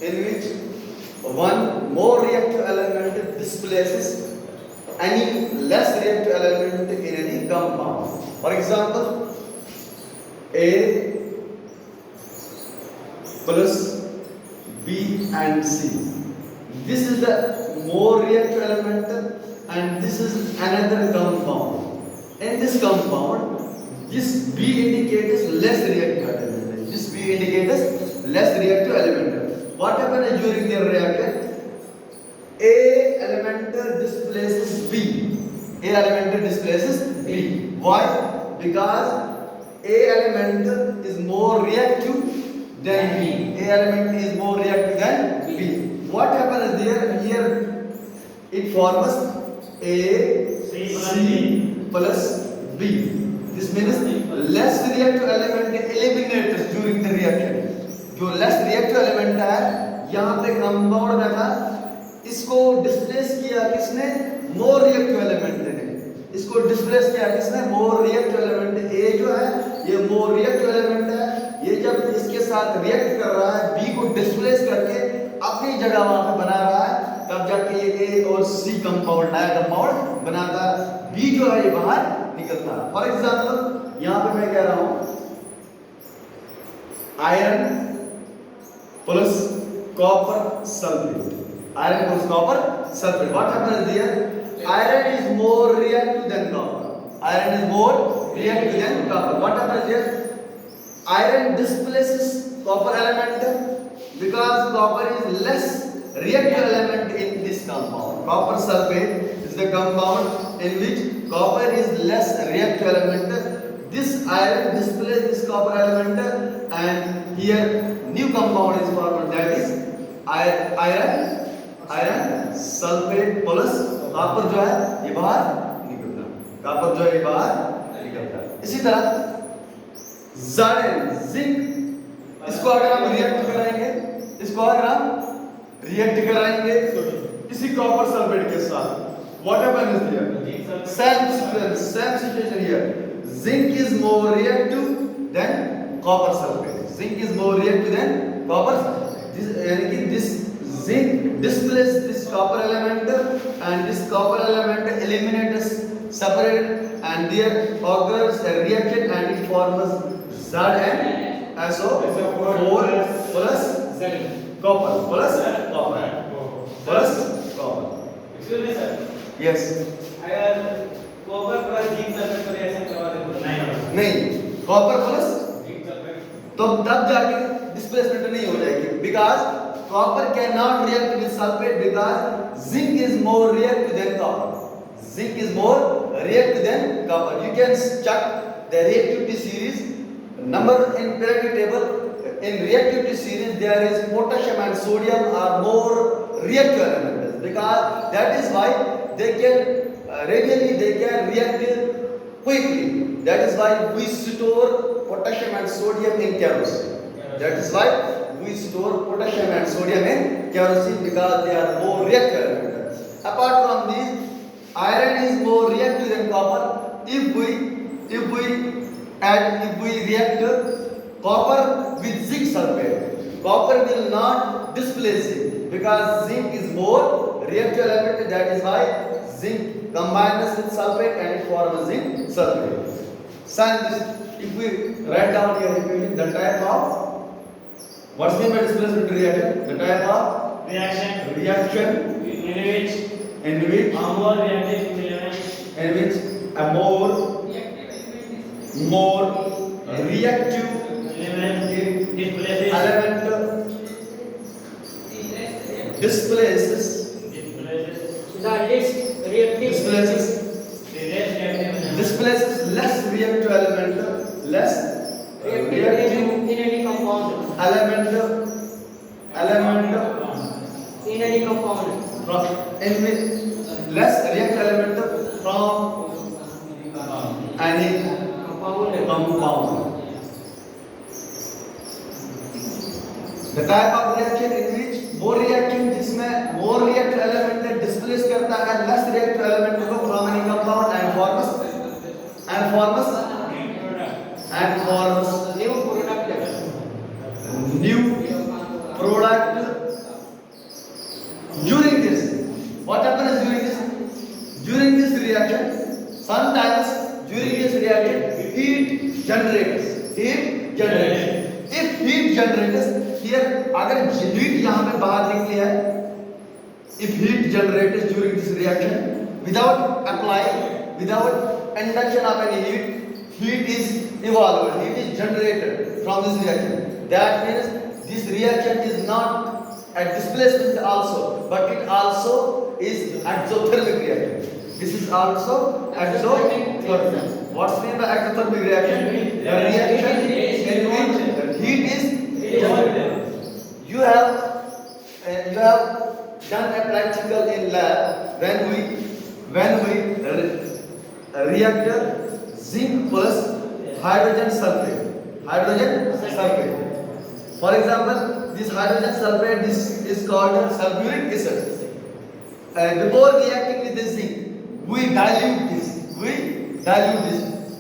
in which one more reactive element displaces any less reactive element in any compound. For example, A plus B and C. This is the more reactive element and this is another compound. In this compound, this B indicates less reactive element. This B indicates less reactive element. What happens during the reaction? A element displaces B. A element displaces B. Why? Because A element is more reactive than B. A element is more reactive than B. What happens there? Here it forms A C plus B. This means less reactive element eliminates during the reaction. जो less reactive element है यहाँ पे compound में था, इसको displace किया किसने? More reactive element ने. इसको displace किया किसने? More reactive element. A जो है ये more reactive element है. ये जब इसके साथ react कर रहा है, B को displace करके अपनी जगह वहाँ पे बना रहा है, तब जाके ये A और C compound नया compound बनाता है. B जो है ये बाहर निकलता है. फॉर एग्जाम्पल यहाँ पे मैं कह रहा हूँ iron plus copper sulphate. Iron plus copper sulphate. What happens there? Iron is more reactive than copper. Iron is more reactive than copper. What happens there? Iron displaces copper element because copper is less reactive element in this compound. Copper sulfate is the compound in which copper is less reactive element. This iron displaces this copper element and here new compound is formed, that is iron sulfate plus copper जो है ये बाहर निकलता है. copper जो है ये बाहर निकलता है. इसी तरह जिंक, इसको अगर हम रिएक्ट कराएंगे, इसको अगर हम रिएक्ट कराएंगे इसी कॉपर सल्फेट के साथ, what happens here? Same situation here. Zinc is more reactive than copper sulfate. Zinc is more reactive than copper. This zinc displaces this copper element and this copper element eliminates separate and there occurs a reaction and it forms ZnSO4 plus copper plus copper plus copper. Excuse me sir. Yes. अगर copper plus zinc sulphate को reaction करवा दे नहीं, copper plus zinc sulphate तो तब जाके displacement नहीं हो जाएगी because copper can not react with sulphate because zinc is more reactive than copper. Zinc is more reactive than copper. You can check the reactivity series. Number in periodic table. In reactivity series, there is potassium and sodium are more reactive elements because that is why they can radially they can react quickly. That is why we store potassium and sodium in kerosene. That is why we store potassium and sodium in kerosene because they are more reactive elements. Apart from these, iron is more reactive than copper. If we react copper with zinc sulfate, copper will not displace it because zinc is more reactive element. That is why zinc combines with sulfate and it forms zinc sulfate. Son, if we write down here equation, the type of what's meant by displacement reaction? The type of reaction in which a more reactive element in which a more reactive element displaces the least reactive displaces less reactive element, less reactive in any compound. element In any compound. from in which less reactive element from any compound. The type of reaction in which more reactive जिसमें more reactive element displace करता है less reactive element को from any compound and forms new product Sometimes during this reaction, heat generates. Heat generates. If heat generates, here अगर heat यहाँ पे बाहर निकली है, if heat generates during this reaction, without applying, without induction of any heat, heat is evolved, heat is generated from this reaction. That means this reaction is not a displacement also, but it also is exothermic reaction. This is also exothermic. What's meant by exothermic reaction? The reaction in which heat is you have done a practical in lab when we reactor zinc plus hydrogen sulfate. Hydrogen sulfate. For example, this hydrogen sulfate is called sulfuric acid. Before reacting with this zinc, we dilute this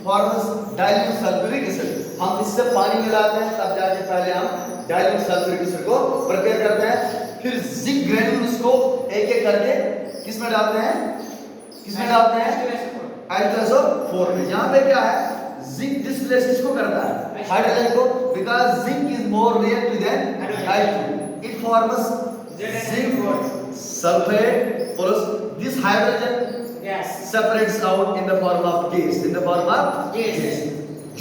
forms dilute sulfuric acid. हम इससे पानी मिलाते हैं तब जाके पहले हम dilute sulfuric acid को प्रिपेयर करते हैं, फिर जिंक ग्रेन्यूल्स को एक एक करके किसमें डालते हैं H2SO4 में. यहाँ पे क्या है, जिंक डिस्प्लेस किसको करता है, हाइड्रोजन को, because zinc is more reactive then H2. It forms zinc sulfate plus this hydrogen Gas. separates out in the form of gas.